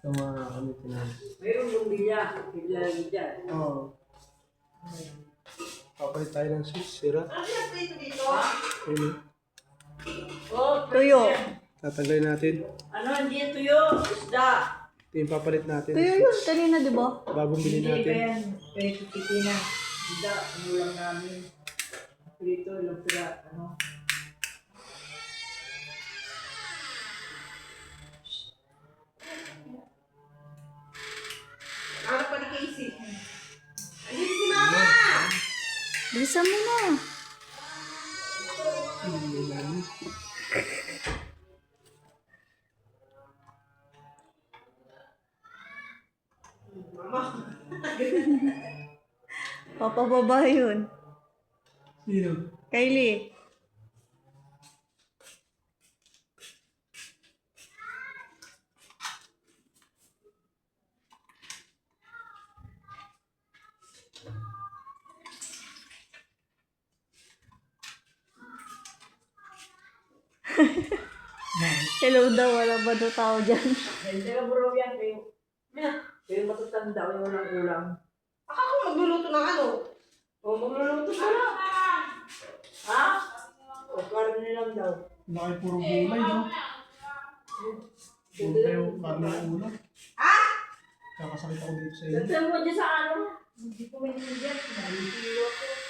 Ito mga kami tinahin. Mayroong bumbilya. Bigla lagi dyan. Oo. Papalit tayo ng switch, sira. Ano yung prito dito? Ayun. Oh, Tuyo. Tatanggalin natin. ano, hindi tuyo. Isda. Ito yung papalit natin. Tuyo yun. Kanina, di ba? Bagong bili Hindi pa natin. yan. Kaya titina. Isda. Ano lang namin. Prito, lang sila. Ano. Ano pa ni Casey? Ayun si Mama! Bilisan mo na. Mama! Papababa yun. Sino? Kylie. Hello daw, wala ba daw tao dyan? Ay, teka bro yan. Kayo matatanda. Kayo walang ulam. Ako magluluto ng ano? O, magluluto ka lang. Ha? O, karne nilang daw. Laki puro gulay, no? Puro kayo karne ng ulo. Ha? Kakasakit ako dito sa inyo. Lagyan mo dyan sa ano. Hindi ko may nandiyan. Naliliyo ako.